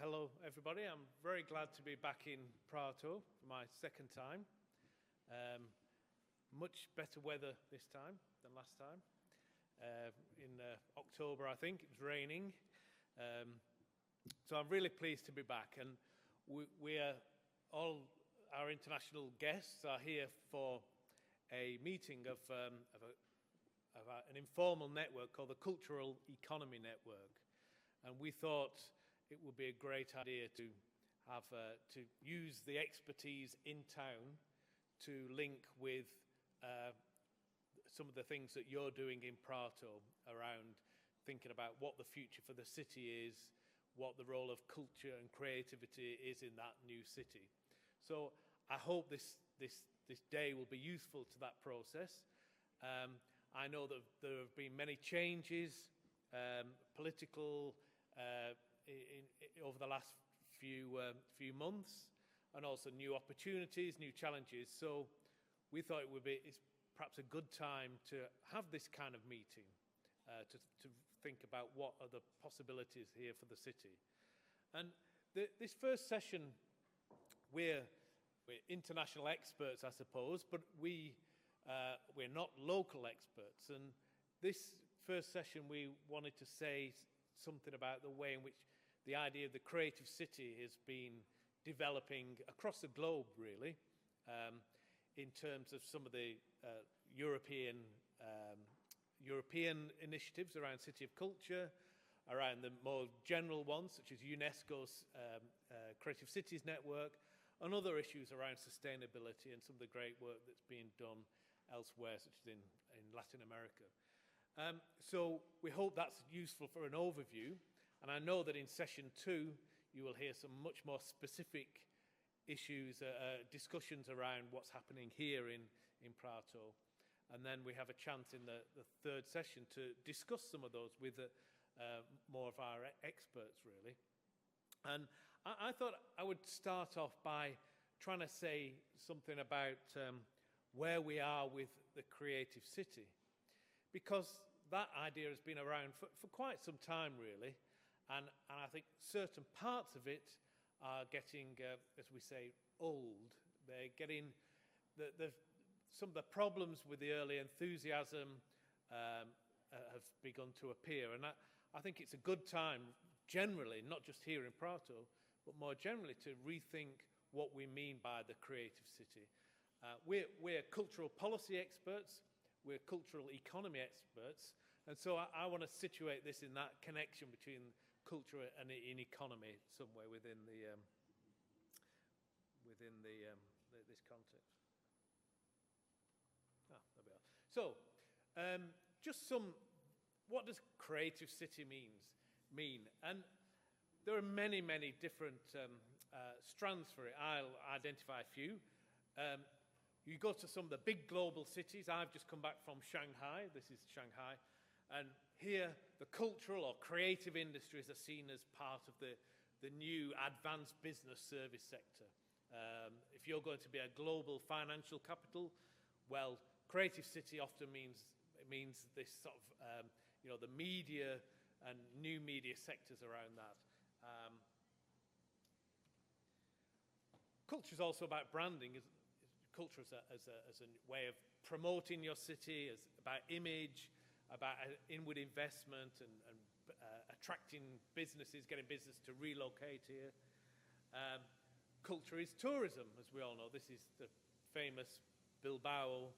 hello everybody. I'm very glad to be back in Prato for my second time. Much better weather this time than last time. In October, I think, it was raining. So I'm really pleased to be back, and all our international guests are here for a meeting of an informal network called the Cultural Economy Network. And we thought it would be a great idea to have to use the expertise in town to link with some of the things that you're doing in Prato around thinking about what the future for the city is, what the role of culture and creativity is in that new city. So I hope this day will be useful to that process. I know that there have been many changes, political, over the last few months, and also new opportunities, new challenges. So we thought it's perhaps a good time to have this kind of meeting, to think about what are the possibilities here for the city. And this first session, we're international experts, I suppose, but we're not local experts. And this first session, we wanted to say something about the way in which the idea of the creative city has been developing across the globe, really, in terms of some of the European initiatives around City of Culture, around the more general ones, such as UNESCO's Creative Cities Network, and other issues around sustainability and some of the great work that's being done elsewhere, such as in Latin America. So we hope that's useful for an overview. And I know that in session 2, you will hear some much more specific issues, discussions around what's happening here in Prato. And then we have a chance in the third session to discuss some of those with more of our experts, really. And I thought I would start off by trying to say something about where we are with the creative city, because that idea has been around for quite some time, really, and I think certain parts of it are getting, as we say, old. They're getting some of the problems with the early enthusiasm have begun to appear, and I think it's a good time, generally, not just here in Prato, but more generally, to rethink what we mean by the creative city. We're cultural policy experts. We're cultural economy experts, and so I want to situate this in that connection between culture and in economy somewhere within this context. There we are. So, just what does creative city mean? And there are many, many different strands for it. I'll identify a few. You go to some of the big global cities. I've just come back from Shanghai. This is Shanghai. And here, the cultural or creative industries are seen as part of the new advanced business service sector. If you're going to be a global financial capital, well, creative city often means this sort of, the media and new media sectors around that. Culture is also about branding. Culture as a way of promoting your city, as about image, about inward investment and attracting businesses, getting business to relocate here. Culture is tourism, as we all know. This is the famous Bilbao,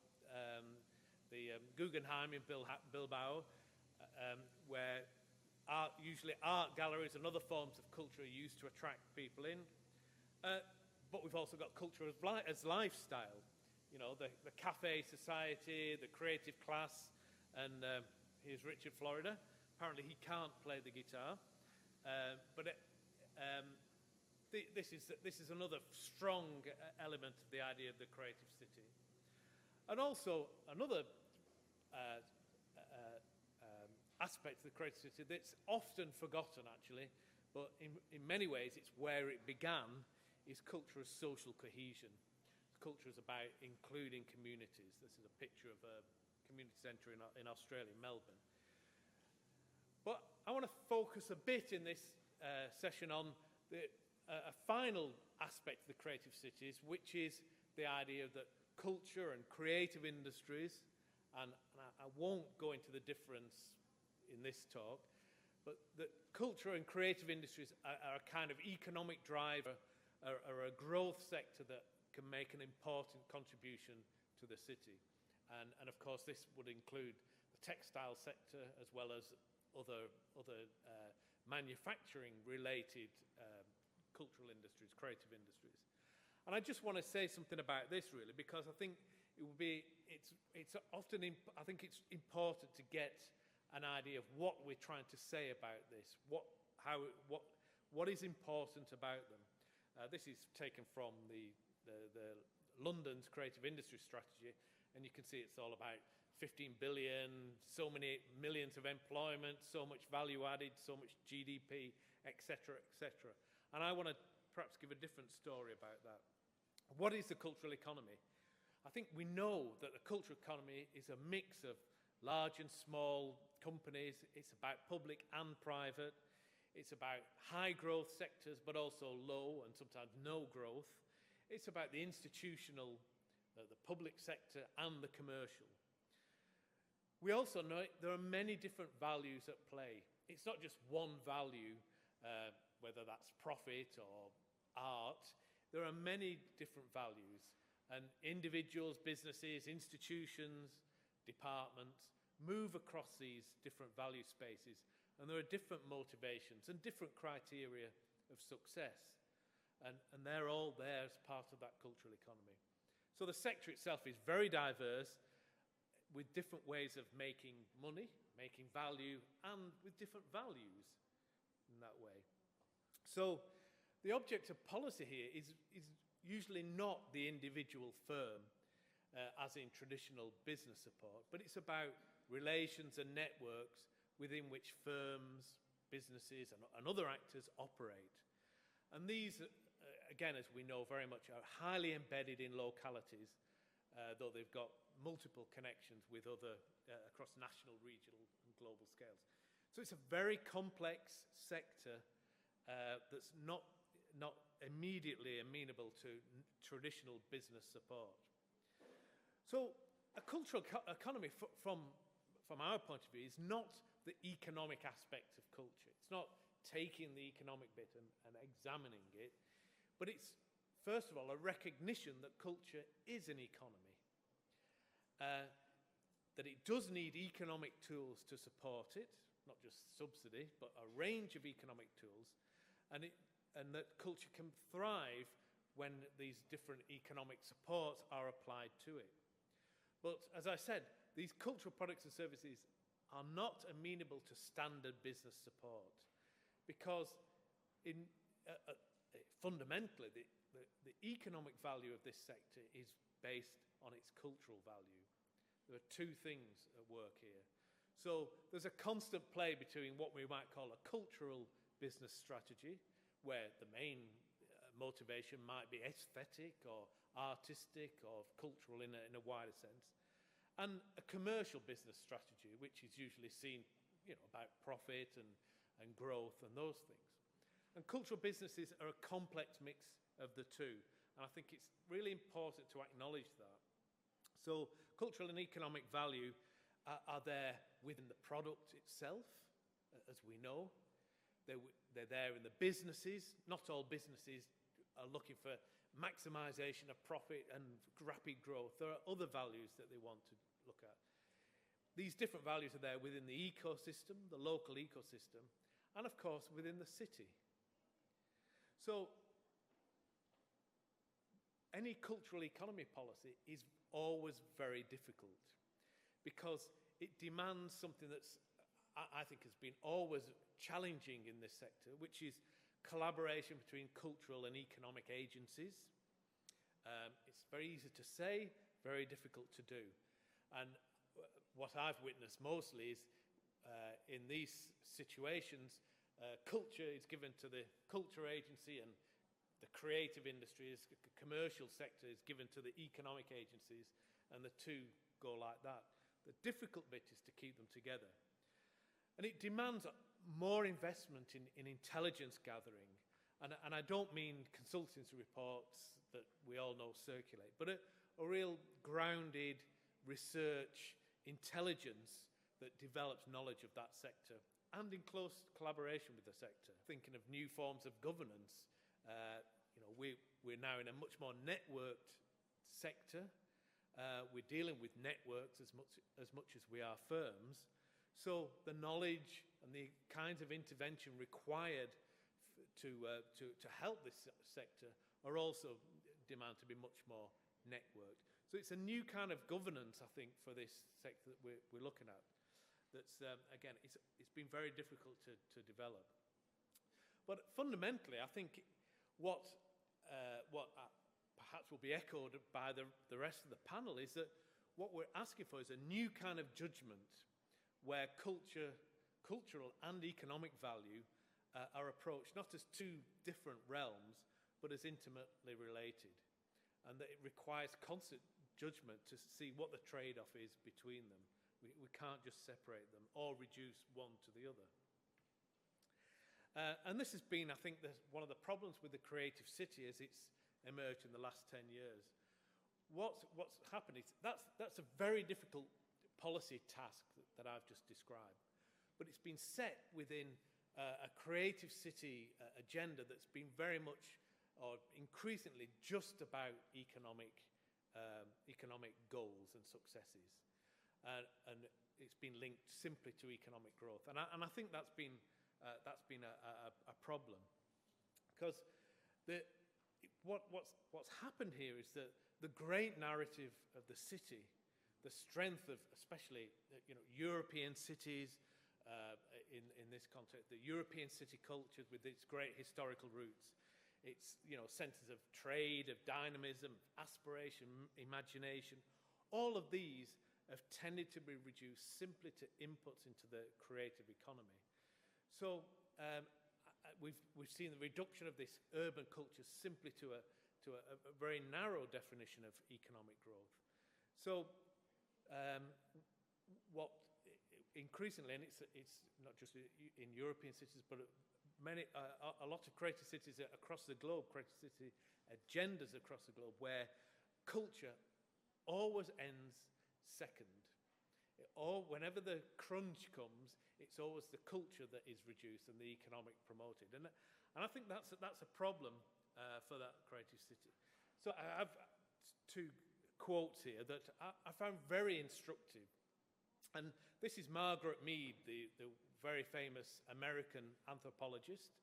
the Guggenheim in Bilbao, where usually art galleries and other forms of culture are used to attract people in. But we've also got culture as lifestyle, the cafe society, the creative class, and here's Richard Florida. Apparently he can't play the guitar, but this is another strong element of the idea of the creative city. And also another aspect of the creative city that's often forgotten, actually, but in many ways it's where it began, is culture as social cohesion. Culture is about including communities. This is a picture of a community centre in Australia, Melbourne. But I want to focus a bit in this session on A final aspect of the creative cities, which is the idea that culture and creative industries, and I won't go into the difference in this talk, but that culture and creative industries are a kind of economic driver, are a growth sector that can make an important contribution to the city. And of course, this would include the textile sector as well as other manufacturing-related cultural industries, creative industries. And I just want to say something about this, really, because I think it's often I think it's important to get an idea of what we're trying to say about this, what is important about them. This is taken from the London's creative industry strategy, and you can see it's all about 15 billion, so many millions of employment, so much value added, so much GDP, etc., etc. And I want to perhaps give a different story about that. What is the cultural economy? I think we know that the cultural economy is a mix of large and small companies. It's about public and private. It's about high growth sectors, but also low and sometimes no growth. It's about the institutional, the public sector, and the commercial. We also know there are many different values at play. It's not just one value, whether that's profit or art. There are many different values, and individuals, businesses, institutions, departments move across these different value spaces, and there are different motivations and different criteria of success, and they're all there as part of that cultural economy. So the sector itself is very diverse, with different ways of making money, making value, and with different values in that way. So the object of policy here is usually not the individual firm, as in traditional business support, but it's about relations and networks within which firms, businesses, and other actors operate. And these, again, as we know very much, are highly embedded in localities, though they've got multiple connections with other, across national, regional, and global scales. So it's a very complex sector that's not immediately amenable to traditional business support. So a cultural economy, from our point of view, is not the economic aspect of culture. It's not taking the economic bit and examining it, but it's, first of all, a recognition that culture is an economy, that it does need economic tools to support it, not just subsidy, but a range of economic tools, and that culture can thrive when these different economic supports are applied to it. But as I said, these cultural products and services are not amenable to standard business support, because fundamentally the economic value of this sector is based on its cultural value. There are two things at work here. So there's a constant play between what we might call a cultural business strategy, where the main motivation might be aesthetic or artistic or cultural in a wider sense, and a commercial business strategy, which is usually seen, about profit and growth and those things. And cultural businesses are a complex mix of the two, and I think it's really important to acknowledge that. So cultural and economic value are there within the product itself, as we know. They're there in the businesses. Not all businesses are looking for maximization of profit and rapid growth. There are other values that they want to look at. These different values are there within the ecosystem, the local ecosystem, and of course within the city. So any cultural economy policy is always very difficult, because it demands something that's, I think, has been always challenging in this sector, which is collaboration between cultural and economic agencies. It's very easy to say, very difficult to do. And what I've witnessed mostly is in these situations, culture is given to the culture agency, and the creative industries, the commercial sector is given to the economic agencies, and the two go like that. The difficult bit is to keep them together. And it demands more investment in intelligence gathering And I don't mean consultancy reports that we all know circulate, but a real grounded research intelligence that develops knowledge of that sector and in close collaboration with the sector. Thinking of new forms of governance, we're now in a much more networked sector. We're dealing with networks as much as we are firms. So the knowledge and the kinds of intervention required to help this sector are also demand to be much more networked. So it's a new kind of governance, I think, for this sector that we're looking at. That's again, it's been very difficult to develop. But fundamentally, I think what perhaps will be echoed by the rest of the panel is that what we're asking for is a new kind of judgment where cultural and economic value are approached not as two different realms, but as intimately related. And that it requires constant judgment to see what the trade-off is between them. We can't just separate them or reduce one to the other. And this has been, I think, one of the problems with the creative city as it's emerged in the last 10 years. What's happened is that's a very difficult policy task that I've just described. But it's been set within a creative city agenda that's been very much or increasingly just about economic goals and successes. And it's been linked simply to economic growth. And I think that's been a problem. Because what's happened here is that the great narrative of the city, the strength of especially European cities in this context, the European city culture with its great historical roots, its centres of trade, of dynamism, aspiration, imagination, all of these have tended to be reduced simply to inputs into the creative economy. So we've seen the reduction of this urban culture simply to a very narrow definition of economic growth. So what increasingly, and it's not just in European cities, but a lot of creative cities across the globe, creative city agendas across the globe, where culture always ends second. Whenever the crunch comes, it's always the culture that is reduced and the economic promoted. And I think that's a problem for that creative city. So I have two quotes here that I found very instructive. And this is Margaret Mead, the very famous American anthropologist,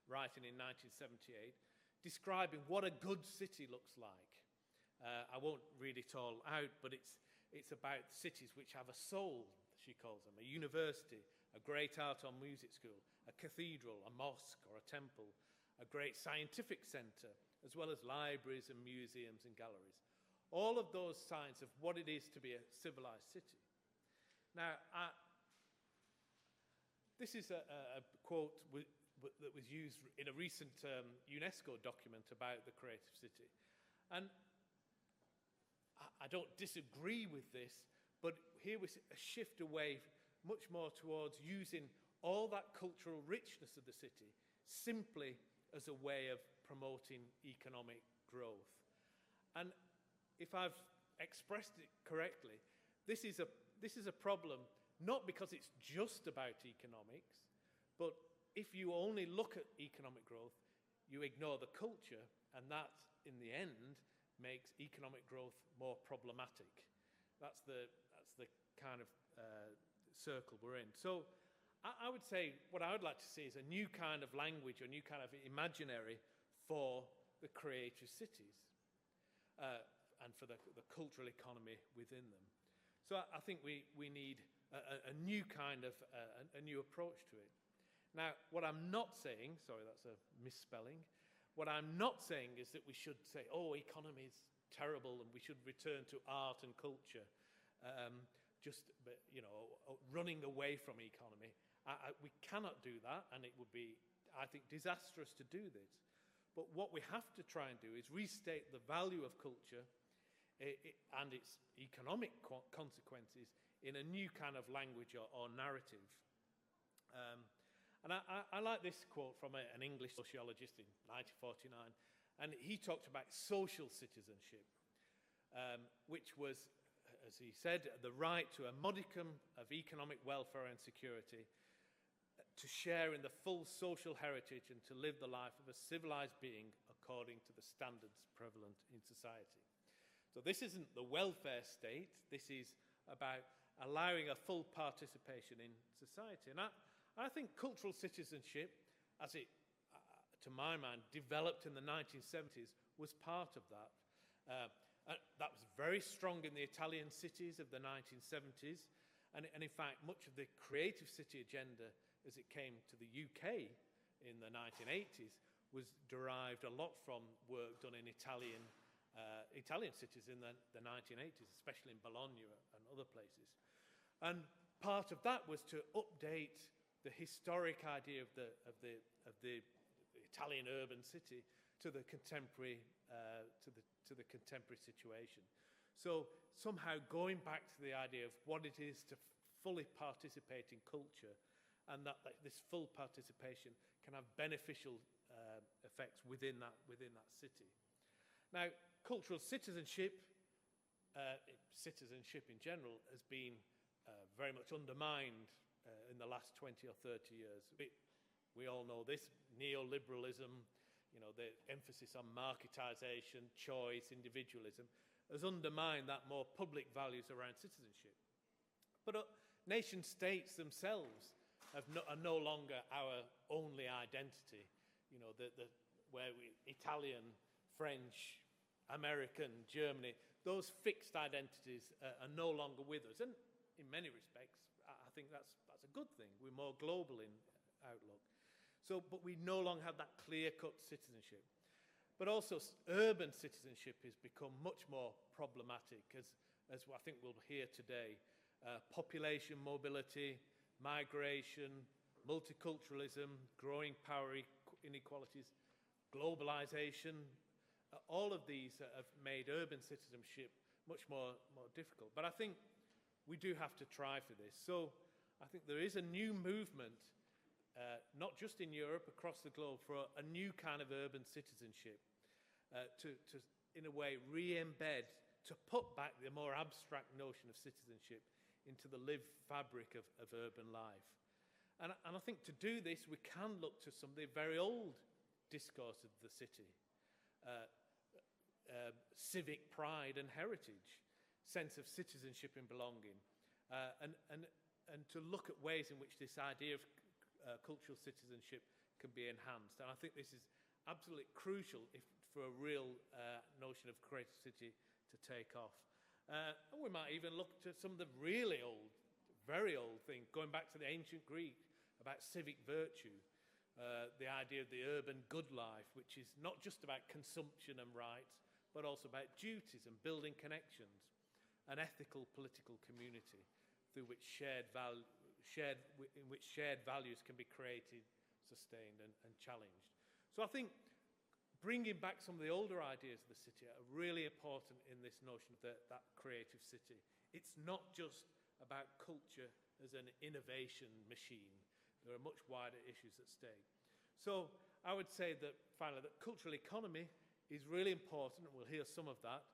writing in 1978, describing what a good city looks like. I won't read it all out, but it's about cities which have a soul, she calls them, a university, a great art or music school, a cathedral, a mosque or a temple, a great scientific centre, as well as libraries and museums and galleries. All of those signs of what it is to be a civilized city. Now, this is a quote that was used in a recent UNESCO document about the creative city. And I don't disagree with this, but here we see a shift away much more towards using all that cultural richness of the city simply as a way of promoting economic growth. And if I've expressed it correctly, this is a problem not because it's just about economics, but if you only look at economic growth, you ignore the culture, and that, in the end, makes economic growth more problematic. That's the kind of circle we're in. So I would say what I would like to see is a new kind of language, a new kind of imaginary for the creative cities and for the cultural economy within them. So I think we need a new kind of, a new approach to it. Now, what I'm not saying, sorry, that's a misspelling. What I'm not saying is that we should say, oh, economy is terrible and we should return to art and culture, running away from economy. We cannot do that, and it would be, I think, disastrous to do this. But what we have to try and do is restate the value of culture and its economic consequences in a new kind of language or narrative. And I like this quote from an English sociologist in 1949, and he talked about social citizenship, which was, as he said, the right to a modicum of economic welfare and security, to share in the full social heritage and to live the life of a civilized being according to the standards prevalent in society. So this isn't the welfare state, this is about allowing a full participation in society. And I think cultural citizenship, as it, to my mind, developed in the 1970s, was part of that. That was very strong in the Italian cities of the 1970s, and in fact, much of the creative city agenda as it came to the UK in the 1980s was derived a lot from work done in Italian cities in the 1980s, especially in Bologna and other places. And part of that was to update the historic idea of the Italian urban city to the contemporary situation. So somehow going back to the idea of what it is to fully participate in culture, and that this full participation can have beneficial effects within that city. Now, cultural citizenship, citizenship in general, has been very much undermined in the last 20 or 30 years. We all know this, neoliberalism, the emphasis on marketization, choice, individualism, has undermined that more public values around citizenship. But nation states themselves are no longer our only identity. Italian, French, American, Germany, those fixed identities are no longer with us. And in many respects, I think that's a good thing. We're more global in outlook. But we no longer have that clear-cut citizenship. But also, urban citizenship has become much more problematic, as I think we'll hear today. Population mobility, migration, multiculturalism, growing power inequalities, globalization, all of these have made urban citizenship much more difficult. But I think we do have to try for this. So I think there is a new movement, not just in Europe, across the globe, for a new kind of urban citizenship, to in a way, re-embed, to put back the more abstract notion of citizenship into the lived fabric of urban life. And I think to do this, we can look to some of the very old discourse of the city. Civic pride and heritage, sense of citizenship and belonging, and to look at ways in which this idea of cultural citizenship can be enhanced. And I think this is absolutely crucial for a real notion of creative city to take off. And we might even look to some of the really old, very old things, going back to the ancient Greek, about civic virtue, the idea of the urban good life, which is not just about consumption and rights, but also about duties and building connections, an ethical political community through which shared values can be created, sustained, and challenged. So I think bringing back some of the older ideas of the city are really important in this notion of that creative city. It's not just about culture as an innovation machine. There are much wider issues at stake. So I would say that, finally, that cultural economy is really important, and we'll hear some of that.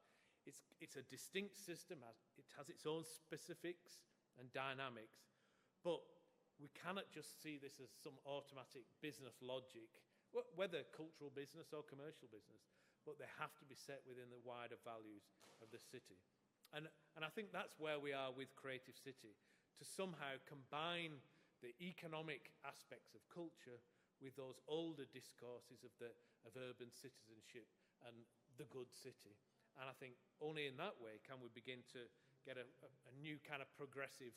It's a distinct system. It has its own specifics and dynamics, but we cannot just see this as some automatic business logic, whether cultural business or commercial business, but they have to be set within the wider values of the city. And I think that's where we are with Creative City, to somehow combine the economic aspects of culture with those older discourses of urban citizenship and the good city. And I think only in that way can we begin to get a new kind of progressive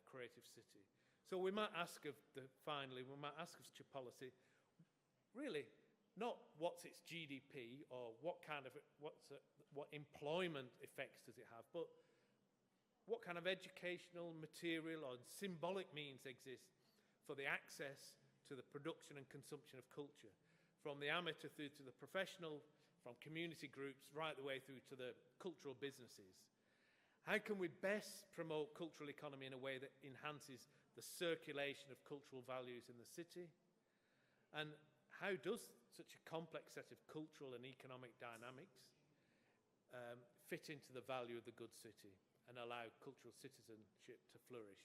creative city. So we might ask of future policy, really, not what's its GDP or what employment effects does it have, but what kind of educational, material, or symbolic means exist for the access to the production and consumption of culture, from the amateur through to the professional, from community groups right the way through to the cultural businesses. How can we best promote cultural economy in a way that enhances the circulation of cultural values in the city, and how does such a complex set of cultural and economic dynamics fit into the value of the good city and allow cultural citizenship to flourish?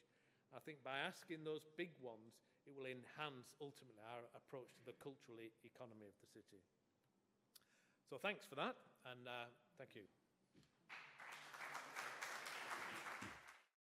I think by asking those big ones, it will enhance ultimately our approach to the cultural economy of the city. So thanks for that, and thank you.